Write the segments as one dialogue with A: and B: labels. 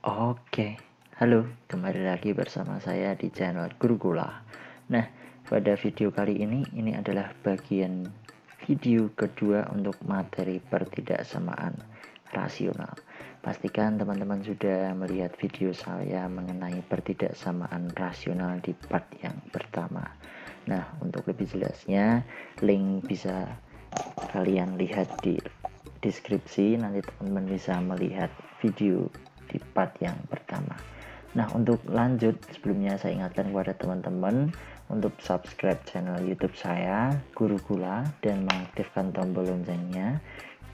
A: Oke, halo, kembali lagi bersama saya di channel Gurugula. Nah, pada video kali ini adalah bagian video kedua untuk materi pertidaksamaan rasional. Pastikan teman-teman sudah melihat video saya mengenai pertidaksamaan rasional di part yang pertama. Nah, untuk lebih jelasnya, link bisa kalian lihat di deskripsi. Nanti teman-teman bisa melihat video di part yang pertama. Nah, untuk lanjut, sebelumnya saya ingatkan kepada teman-teman untuk subscribe channel YouTube saya Gurugula dan mengaktifkan tombol loncengnya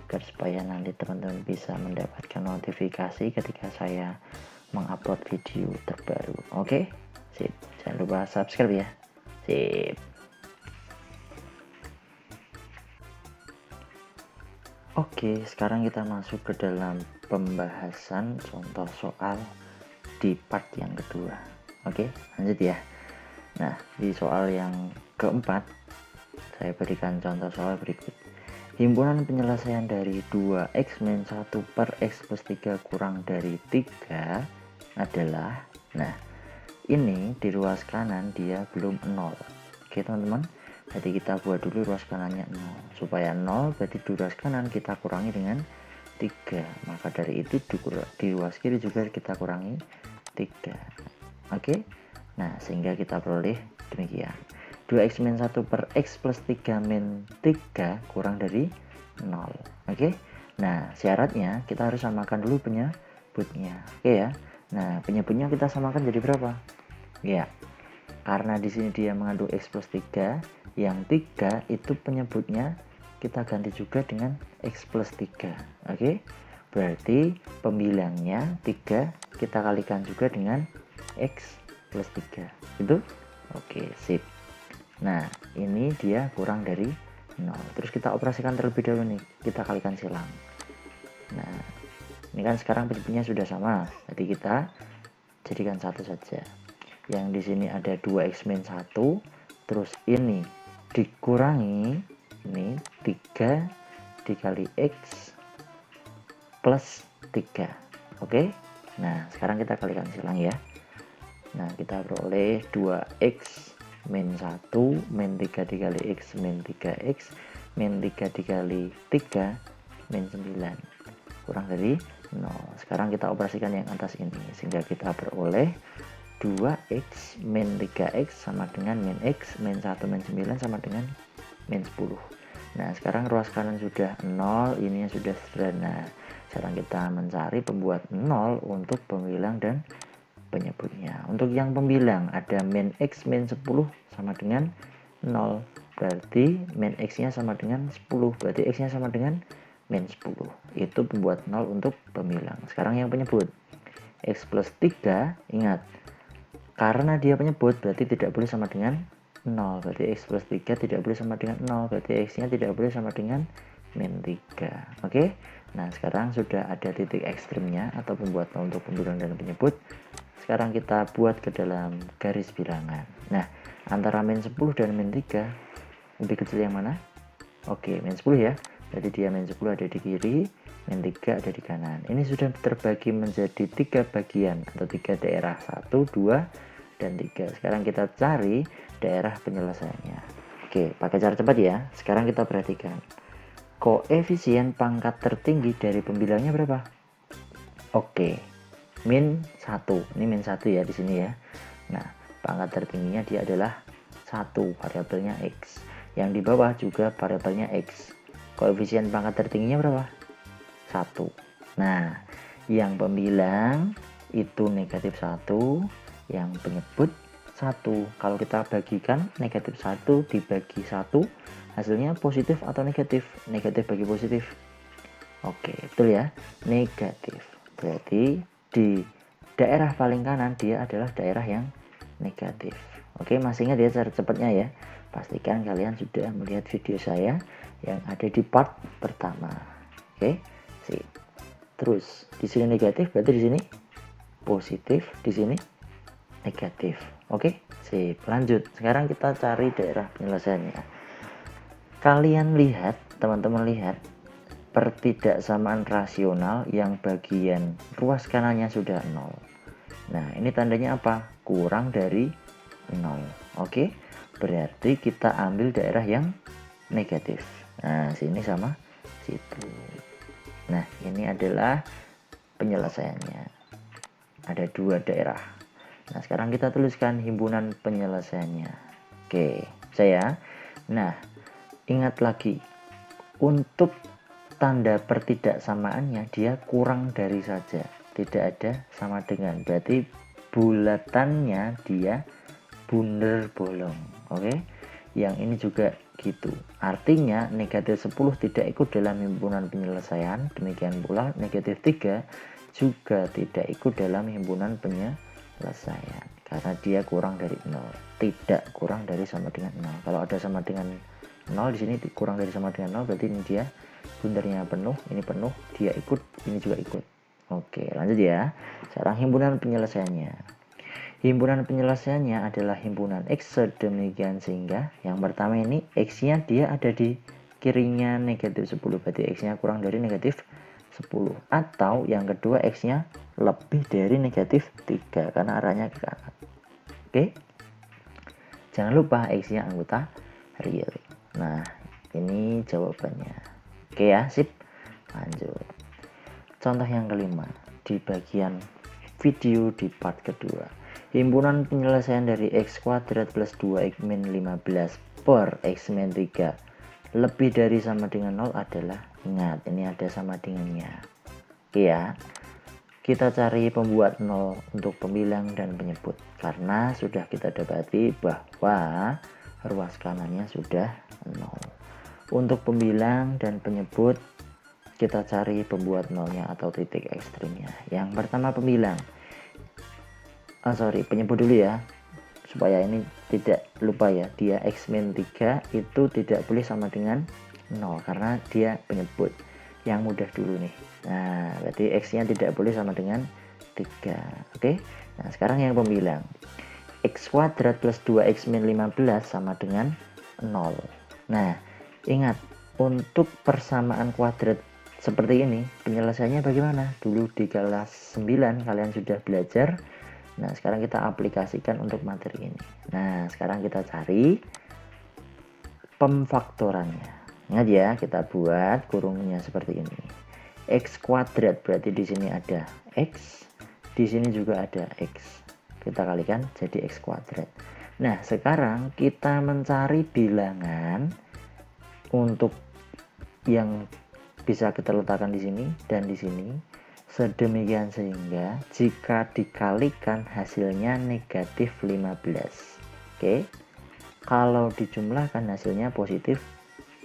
A: agar supaya nanti teman-teman bisa mendapatkan notifikasi ketika saya mengupload video terbaru. Oke, sip. Jangan lupa subscribe ya. Sip. Oke, sekarang kita masuk ke dalam pembahasan contoh soal di part yang kedua. Oke, lanjut ya. Nah, di soal yang keempat, saya berikan contoh soal berikut. Himpunan penyelesaian dari 2x-1 per x plus 3 kurang dari 3 adalah, nah, ini di ruas kanan dia belum 0. Oke, teman-teman. Jadi kita buat dulu ruas kanannya 0. Supaya 0 berarti di ruas kanan kita kurangi dengan 3. Maka dari itu di ruas kiri juga kita kurangi 3. Oke. Nah, sehingga kita peroleh demikian. 2x min 1 per x plus 3 min 3 kurang dari 0. Oke. Nah, syaratnya kita harus samakan dulu penyebutnya. Oke ya. Nah, penyebutnya kita samakan jadi berapa? Ya. Karena di sini dia mengandung x plus 3, yang 3 itu penyebutnya kita ganti juga dengan x plus 3. Oke. Berarti pembilangnya 3 kita kalikan juga dengan x plus 3. Itu? Oke, sip. Nah, ini dia kurang dari 0. Terus kita operasikan terlebih dahulu nih. Kita kalikan silang. Nah, ini kan sekarang penyebutnya sudah sama. Jadi kita jadikan satu saja. Yang di sini ada 2x min 1, terus ini dikurangi ini 3 dikali x plus 3. Oke. Nah, sekarang kita kalikan silang ya. Nah, kita peroleh 2x min 1 min 3 dikali x min 3x min 3 dikali 3 min 9 kurang dari 0. Sekarang kita operasikan yang atas ini sehingga kita peroleh 2x min 3x sama dengan min x min 1 min 9 sama dengan min 10. Nah, sekarang ruas kanan sudah 0, ini sudah sederhana. Sekarang kita mencari pembuat 0 untuk pembilang dan penyebutnya. Untuk yang pembilang ada min x min 10 sama dengan 0. Berarti min x-nya sama dengan 10. Berarti x-nya sama dengan min 10. Itu pembuat 0 untuk pembilang. Sekarang yang penyebut. X plus 3, ingat. Karena dia penyebut berarti tidak boleh sama dengan 0. Berarti x plus 3 tidak boleh sama dengan 0. Berarti x-nya tidak boleh sama dengan min 3. Oke. Nah, sekarang sudah ada titik ekstrimnya atau pembuat 0 untuk pembilang dan penyebut. Sekarang kita buat ke dalam garis bilangan. Nah, antara min 10 dan min 3 lebih kecil yang mana? Oke, min 10 ya. Berarti dia min 10 ada di kiri, min 3 ada di kanan. Ini sudah terbagi menjadi 3 bagian atau 3 daerah, 1, 2, dan 3. Sekarang kita cari daerah penyelesaiannya. Oke, pakai cara cepat ya. Sekarang kita perhatikan. Koefisien pangkat tertinggi dari pembilangnya berapa? Oke, min 1. Ini min 1 ya di sini ya. Nah, pangkat tertingginya dia adalah 1, variabelnya x. Yang di bawah juga variabelnya x. Koefisien pangkat tertingginya berapa? 1. Nah, yang pembilang itu negatif 1, yang penyebut 1. Kalau kita bagikan negatif 1 dibagi 1, hasilnya positif atau negatif? Negatif bagi positif. Oke, betul ya. Negatif. Berarti di daerah paling kanan dia adalah daerah yang negatif. Oke, masih ingat ya cara cepatnya ya. Pastikan kalian sudah melihat video saya yang ada di part pertama. Oke, sip. Terus di sini negatif, berarti di sini positif, di sini negatif. Oke, sip. Lanjut. Sekarang kita cari daerah penyelesaiannya. Kalian lihat, teman-teman lihat, pertidaksamaan rasional yang bagian ruas kanannya sudah 0. Nah, ini tandanya apa? Kurang dari 0. Oke, berarti kita ambil daerah yang negatif. Nah, sini sama situ. Nah, ini adalah penyelesaiannya. Ada 2 daerah. Nah, sekarang kita tuliskan himpunan penyelesaiannya. Oke, saya. Nah, ingat lagi, untuk tanda pertidaksamaannya dia kurang dari saja, tidak ada sama dengan, berarti bulatannya dia bundar bolong. Oke, yang ini juga gitu, artinya negatif 10 tidak ikut dalam himpunan penyelesaian, demikian pula negatif 3 juga tidak ikut dalam himpunan penyelesaian karena dia kurang dari 0, tidak kurang dari sama dengan 0. Kalau ada sama dengan 0 di sini kurang dari sama dengan 0, berarti ini dia bundarnya penuh, ini penuh, dia ikut, ini juga ikut. Oke, lanjut ya. Sekarang himpunan penyelesaiannya. Himpunan penyelesaiannya adalah himpunan X sedemikian sehingga yang pertama ini X-nya dia ada di kirinya negatif 10, berarti X-nya kurang dari negatif 10. Atau yang kedua X-nya lebih dari negatif 3 karena arahnya ke kanan. Oke, jangan lupa X-nya anggota real. Nah, ini jawabannya. Oke ya, sip. Lanjut. Contoh yang kelima di bagian video di part kedua. Himpunan penyelesaian dari X kuadrat plus 2X min 15 per X min 3 lebih dari sama dengan 0 adalah, ingat ini ada sama dengannya. Oke ya, kita cari pembuat 0 untuk pembilang dan penyebut karena sudah kita dapati bahwa ruas kanannya sudah 0. Untuk pembilang dan penyebut kita cari pembuat nolnya atau titik ekstrimnya. Yang pertama pembilang, penyebut dulu ya, supaya ini tidak lupa ya, dia X min 3 itu tidak boleh sama dengan 0 karena dia penyebut. Yang mudah dulu nih, nah berarti X nya tidak boleh sama dengan 3. Oke, nah sekarang yang pembilang, X kuadrat plus 2X min 15 sama dengan 0. Nah, ingat, untuk persamaan kuadrat seperti ini, penyelesaiannya bagaimana? Dulu di kelas 9 kalian sudah belajar. Nah, sekarang kita aplikasikan untuk materi ini. Nah, sekarang kita cari pemfaktorannya. Ingat ya, kita buat kurungnya seperti ini. X kuadrat berarti di sini ada X, di sini juga ada X. Kita kalikan jadi X kuadrat. Nah, sekarang kita mencari bilangan untuk yang bisa kita letakkan di sini dan di sini, sedemikian sehingga jika dikalikan hasilnya negatif 15. Oke, kalau dijumlahkan hasilnya positif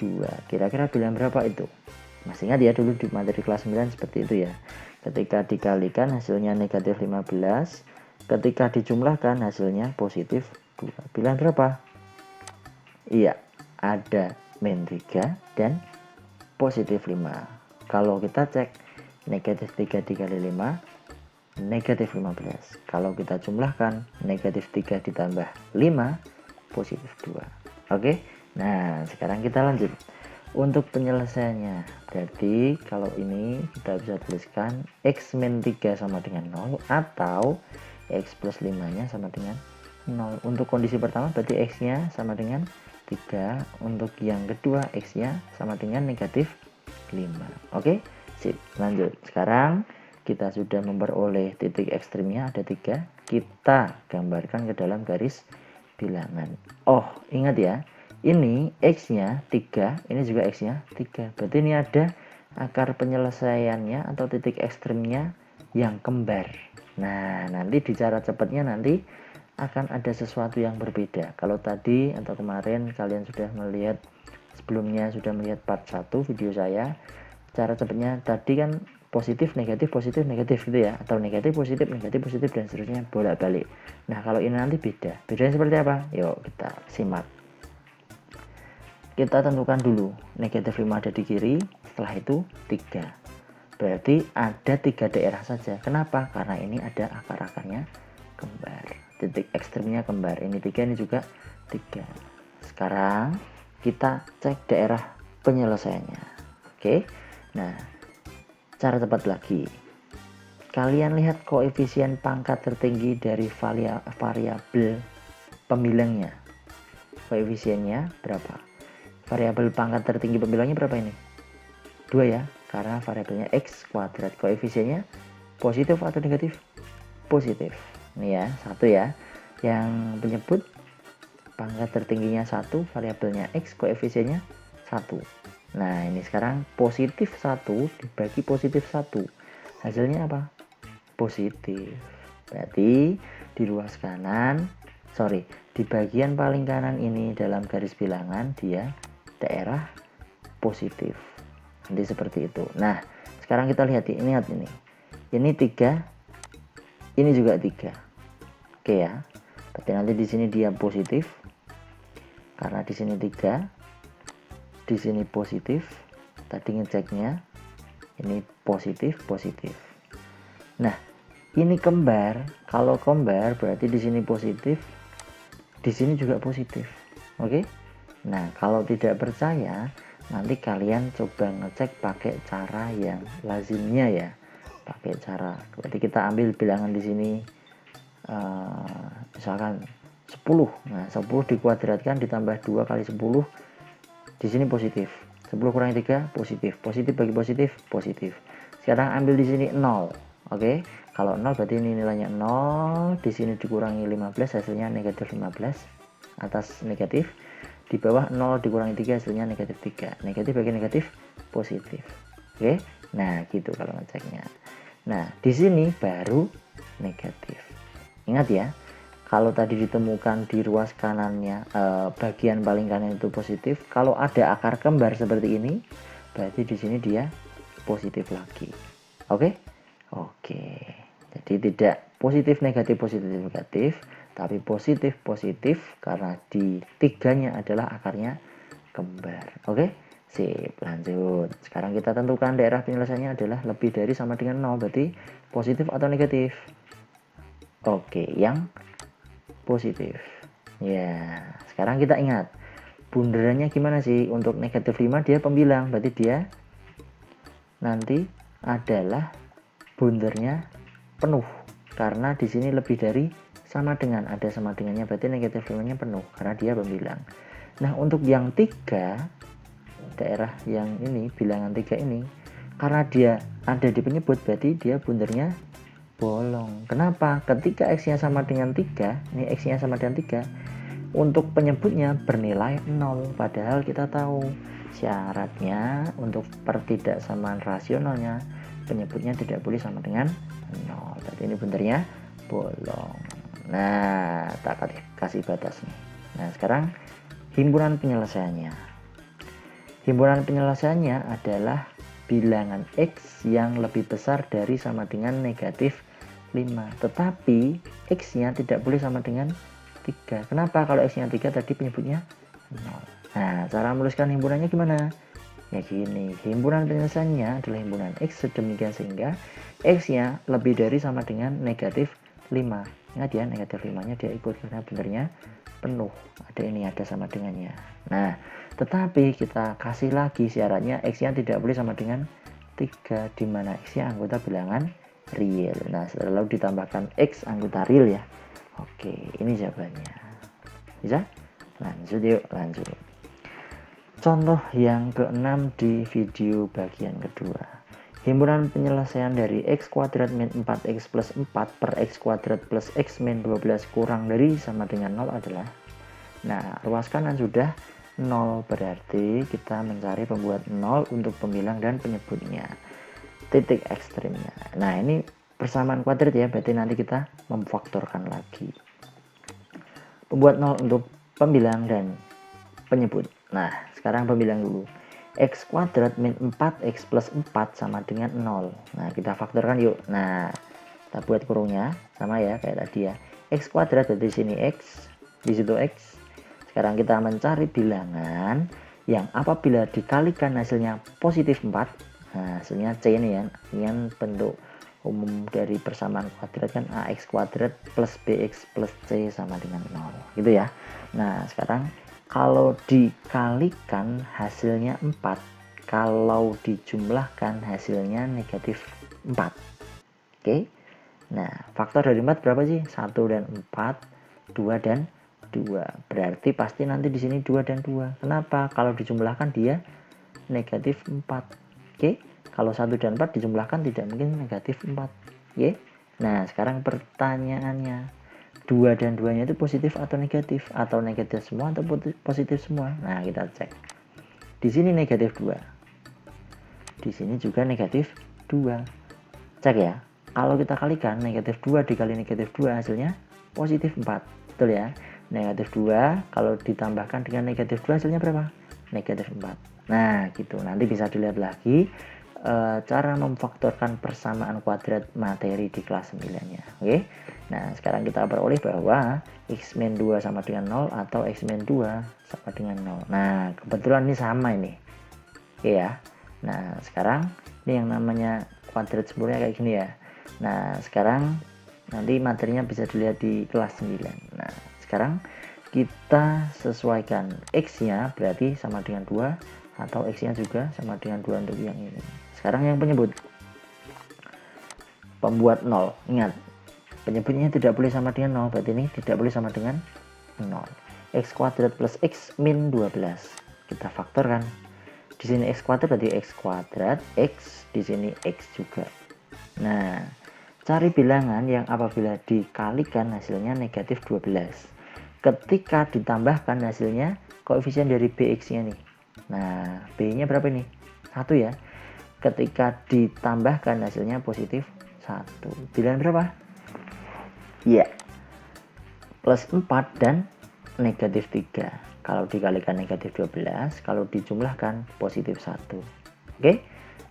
A: 2. Kira-kira bilangan berapa itu? Masih ingat ya, dulu di materi kelas 9 seperti itu ya. Ketika dikalikan hasilnya negatif 15, ketika dijumlahkan hasilnya positif 2. Bilangan berapa? Iya, ada min 3 dan positif 5. Kalau kita cek negatif 3 dikali 5 negatif 15. Kalau kita jumlahkan negatif 3 ditambah 5 positif 2. Oke, nah sekarang kita lanjut untuk penyelesaiannya. Berarti kalau ini kita bisa tuliskan X min 3 sama dengan 0 atau X plus 5 nya sama dengan 0. Untuk kondisi pertama berarti X nya sama dengan 3, untuk yang kedua X nya sama dengan negatif 5. Oke, sip, lanjut. Sekarang kita sudah memperoleh titik ekstrimnya ada 3, kita gambarkan ke dalam garis bilangan. Oh, ingat ya, ini X nya 3, ini juga X nya 3, berarti ini ada akar penyelesaiannya atau titik ekstrimnya yang kembar. Nah, nanti di cara cepatnya nanti akan ada sesuatu yang berbeda. Kalau tadi atau kemarin kalian sudah melihat, sebelumnya sudah melihat part 1 video saya, cara cepatnya tadi kan positif negatif gitu ya, atau negatif positif dan seterusnya bolak-balik. Nah, kalau ini nanti beda. Bedanya seperti apa? Yuk kita simak. Kita tentukan dulu negatif 5 ada di kiri, setelah itu 3. Berarti ada 3 daerah saja. Kenapa? Karena ini ada akar-akarnya kembar, titik ekstrimnya kembar. Ini 3, ini juga 3. Sekarang kita cek daerah penyelesaiannya. Oke, Nah, cara tepat lagi, kalian lihat koefisien pangkat tertinggi dari variabel pembilangnya. Koefisiennya berapa? Variabel pangkat tertinggi pembilangnya berapa ini? 2 ya, karena variabelnya x kuadrat. Koefisiennya positif atau negatif? Positif. Ini ya, 1 ya. Yang penyebut pangkat tertingginya 1, variabelnya x, koefisiennya 1. Nah, ini sekarang positif 1 dibagi positif 1. Hasilnya apa? Positif. Berarti di ruas kanan, di bagian paling kanan ini dalam garis bilangan dia daerah positif. Jadi seperti itu. Nah, sekarang kita lihat ini. Ini 3, ini juga 3. Oke ya. Berarti nanti di sini dia positif. Karena di sini 3, di sini positif. Tadi ngeceknya ini positif. Nah, ini kembar. Kalau kembar berarti di sini positif, di sini juga positif. Oke? Nah, kalau tidak percaya, nanti kalian coba ngecek pakai cara yang lazimnya ya. Pakai cara. Berarti kita ambil bilangan di sini misalkan 10. Nah, 10 dikuadratkan ditambah 2 kali 10. Di sini positif. 10 kurangi 3 positif. Positif bagi positif positif. Sekarang ambil di sini 0. Oke. Kalau 0 berarti ini nilainya 0. Di sini dikurangi 15 hasilnya negatif 15 atas negatif. Di bawah 0 dikurangi 3 hasilnya negatif 3. Negatif bagi negatif positif. Oke. Nah, gitu kalau ngeceknya. Nah, di sini baru negatif. Ingat ya. Kalau tadi ditemukan di ruas kanannya bagian paling kanan itu positif, kalau ada akar kembar seperti ini, berarti di sini dia positif lagi. Oke? Oke. Jadi tidak positif negatif, tapi positif karena di tiganya adalah akarnya kembar. Oke? Sip, lanjut. Sekarang kita tentukan daerah penyelesaiannya adalah lebih dari sama dengan 0, berarti positif atau negatif? Oke, yang positif. Ya, sekarang kita ingat bunderannya gimana sih? Untuk negatif 5 dia pembilang, berarti dia nanti adalah bundernya penuh karena di sini lebih dari sama dengan, ada sama dengannya, berarti negatif 5 nya penuh karena dia pembilang. Nah, untuk yang 3, daerah yang ini, bilangan 3 ini, karena dia ada di penyebut, berarti dia bundernya bolong. Kenapa? Ketika x-nya sama dengan 3, ini x-nya sama dengan 3, untuk penyebutnya bernilai 0. Padahal kita tahu syaratnya untuk pertidaksamaan rasionalnya penyebutnya tidak boleh sama dengan 0. Berarti ini bundernya bolong. Nah, tak kasih batas nih. Nah, sekarang himpunan penyelesaiannya. Himpunan penyelesaiannya adalah bilangan x yang lebih besar dari sama dengan negatif 5, tetapi x-nya tidak boleh sama dengan 3. Kenapa? Kalau x-nya 3 tadi penyebutnya 0. Nah, cara menuliskan himpunannya gimana? Ya gini, himpunan penyelesaiannya adalah himpunan x sedemikian sehingga x-nya lebih dari sama dengan negatif 5. Ingat ya, negatif 5-nya dia ikut karena benernya penuh. Ada ini, ada sama dengannya. Nah, tetapi kita kasih lagi syaratnya x-nya tidak boleh sama dengan 3, di mana x-nya anggota bilangan real. Nah, lalu ditambahkan x anggota real ya. Oke, ini jawabannya. Bisa? Lanjut yuk, lanjut. Contoh yang ke-6 di video bagian kedua. Himpunan penyelesaian dari x kuadrat min 4x plus 4 per x kuadrat plus x min 12 kurang dari sama dengan 0 adalah. Nah, ruas kanan sudah 0, berarti kita mencari pembuat 0 untuk pembilang dan penyebutnya. Titik ekstrimnya. Nah, ini persamaan kuadrat ya, berarti nanti kita memfaktorkan lagi. Pembuat 0 untuk pembilang dan penyebut. Nah, sekarang pembilang dulu. X kuadrat min 4x plus 4 sama dengan 0. Nah, kita faktorkan yuk. Nah, kita buat kurungnya sama ya kayak tadi ya. X kuadrat dari sini x, di situ x. Sekarang kita mencari bilangan yang apabila dikalikan hasilnya positif 4. Nah, hasilnya C ini ya. Ini bentuk umum dari persamaan kuadrat kan ax kuadrat plus bx plus c sama dengan 0 gitu ya. Nah, sekarang kalau dikalikan hasilnya 4, kalau dijumlahkan hasilnya negatif 4. Oke. Nah, faktor dari 4 berapa sih? 1 dan 4, 2 dan 2. Berarti pasti nanti di sini 2 dan 2. Kenapa? Kalau dijumlahkan dia negatif 4. Oke. Kalau 1 dan 4 dijumlahkan tidak mungkin negatif 4. Oke. Nah, sekarang pertanyaannya, 2 dan 2-nya itu positif atau negatif? Atau negatif semua atau positif semua? Nah, kita cek. Di sini negatif 2. Di sini juga negatif 2. Cek ya. Kalau kita kalikan negatif 2 dikali negatif 2 hasilnya positif 4. Betul ya? Negatif 2 kalau ditambahkan dengan negatif 2 hasilnya berapa? Negatif 4. Nah, gitu. Nanti bisa dilihat lagi cara memfaktorkan persamaan kuadrat materi di kelas 9-nya. Oke. Nah, sekarang kita peroleh bahwa x-2 sama dengan 0 atau x-2 sama dengan 0. Nah, kebetulan ini sama ini. Oke ya. Nah, sekarang ini yang namanya kuadrat sempurna kayak gini ya. Nah, sekarang nanti materinya bisa dilihat di kelas 9. Nah, sekarang kita sesuaikan x-nya berarti sama dengan 2 atau x-nya juga sama dengan 2 untuk yang ini. Sekarang yang penyebut pembuat 0. Ingat, penyebutnya tidak boleh sama dengan 0, berarti ini tidak boleh sama dengan 0. X kuadrat plus x min 12. Kita faktorkan. Di sini x kuadrat berarti x kuadrat, x di sini x juga. Nah, cari bilangan yang apabila dikalikan hasilnya negatif 12. Ketika ditambahkan hasilnya koefisien dari bx-nya nih. Nah, b-nya berapa nih? 1 ya. Ketika ditambahkan hasilnya positif 1. Bilangan berapa? Iya. Plus 4 dan negatif 3. Kalau dikalikan negatif 12, kalau dijumlahkan positif 1. Oke?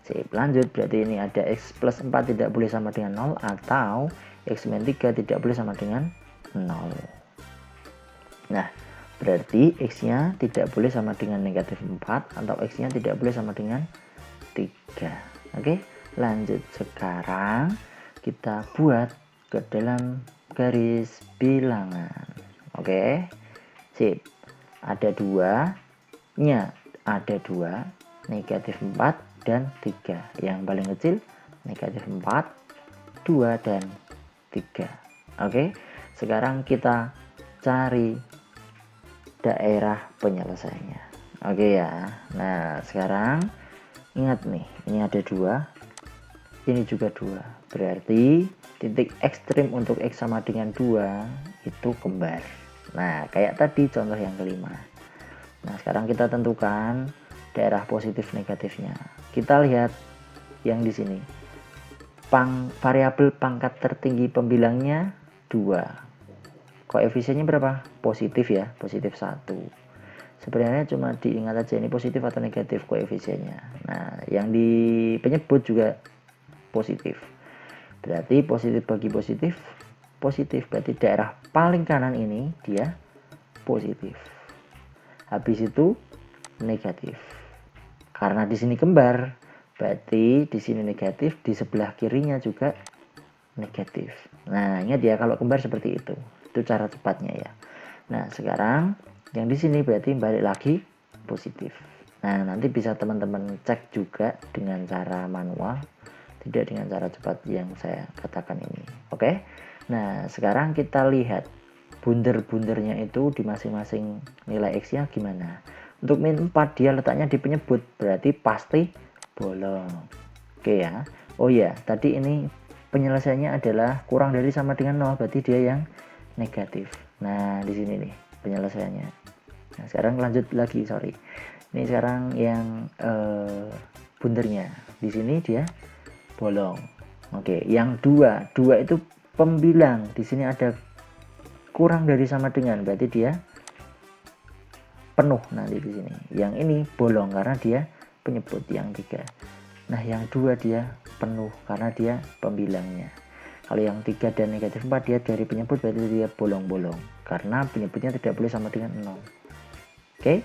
A: Sip, lanjut. Berarti ini ada x plus 4 tidak boleh sama dengan 0 atau x min 3 tidak boleh sama dengan 0. Nah, berarti x-nya tidak boleh sama dengan negatif 4 atau x-nya tidak boleh sama dengan 3. Oke, lanjut. Sekarang kita buat ke dalam garis bilangan. Oke, sip. Ada 2-nya, ada 2, negatif 4 dan 3. Yang paling kecil negatif 4, 2 dan 3. Oke, sekarang kita cari daerah penyelesaiannya. Oke ya. Nah, sekarang ingat nih, ini ada 2, ini juga 2. Berarti titik ekstrim untuk x sama dengan 2 itu kembar. Nah, kayak tadi contoh yang kelima. Nah, sekarang kita tentukan daerah positif negatifnya. Kita lihat yang di sini. Variabel pangkat tertinggi pembilangnya 2. Koefisiennya berapa? Positif ya, positif 1. Sebenarnya cuma diingat aja ini positif atau negatif koefisiennya. Nah, yang di penyebut juga positif. Berarti positif bagi positif, positif. Berarti daerah paling kanan ini dia positif. Habis itu negatif. Karena di sini kembar, berarti di sini negatif, di sebelah kirinya juga negatif. Nah, ingat ya kalau kembar seperti itu. Itu cara cepatnya ya. Nah, sekarang yang di sini berarti balik lagi positif. Nah, nanti bisa teman-teman cek juga dengan cara manual, tidak dengan cara cepat yang saya katakan ini. Oke. Nah, sekarang kita lihat bunder-bundernya itu di masing-masing nilai x-nya gimana. Untuk min 4 dia letaknya di penyebut, berarti pasti bolong. Oke ya. Oh ya, tadi ini penyelesaiannya adalah kurang dari sama dengan 0, berarti dia yang negatif. Nah, di sini nih penyelesaiannya. Nah, sekarang lanjut lagi, sorry. Ini sekarang yang bundernya. Di sini dia bolong. Oke, yang 2 itu pembilang. Di sini ada kurang dari sama dengan, berarti dia penuh nanti di sini. Yang ini bolong karena dia penyebut yang 3. Nah, yang 2 dia penuh karena dia pembilangnya. Kalau yang 3 dan negatif 4 dia dari penyebut, berarti dia bolong-bolong karena penyebutnya tidak boleh sama dengan 0. Oke.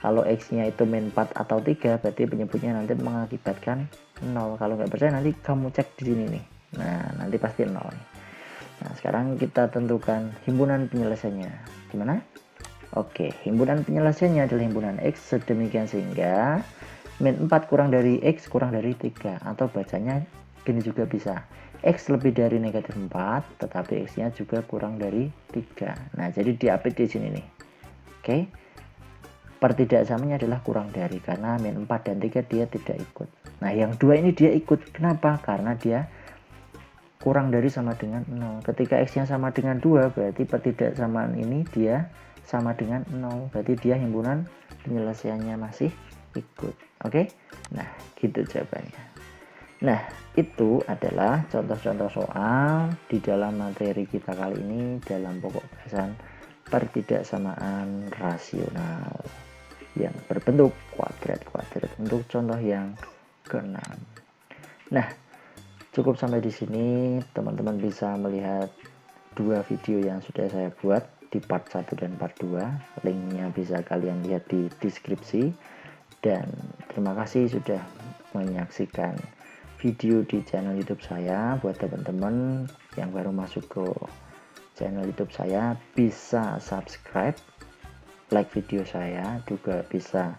A: Kalau x-nya itu min 4 atau 3, berarti penyebutnya nanti mengakibatkan 0. Kalau nggak percaya nanti kamu cek di sini nih. Nah, nanti pasti 0 nih. Nah, sekarang kita tentukan himpunan penyelesaiannya. Gimana? Oke, himpunan penyelesaiannya adalah himpunan X sedemikian sehingga min 4 kurang dari X kurang dari 3, atau bacanya gini juga bisa, X lebih dari negatif 4 tetapi X nya juga kurang dari 3. Nah jadi diapit di sini nih. Oke, pertidaksamanya adalah kurang dari, karena min 4 dan 3 dia tidak ikut. Nah yang dua ini dia ikut, kenapa? Karena dia kurang dari sama dengan 0. Ketika X nya sama dengan 2, berarti pertidaksamaan ini dia sama dengan 0. Berarti dia himpunan penyelesaiannya masih ikut. Oke? Nah, gitu jawabannya. Nah, itu adalah contoh-contoh soal di dalam materi kita kali ini dalam pokok bahasan pertidaksamaan rasional yang berbentuk kuadrat-kuadrat untuk contoh yang ke-6. Nah, cukup sampai di sini. Teman-teman bisa melihat dua video yang sudah saya buat di part 1 dan part 2. Linknya bisa kalian lihat di deskripsi. Dan terima kasih sudah menyaksikan video di channel YouTube saya. Buat teman-teman yang baru masuk ke channel YouTube saya, bisa subscribe, like video saya, juga bisa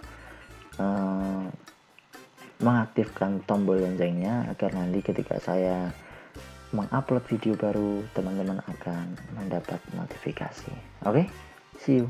A: mengaktifkan tombol loncengnya agar nanti ketika saya mengupload video baru teman-teman akan mendapat notifikasi. Oke, see you.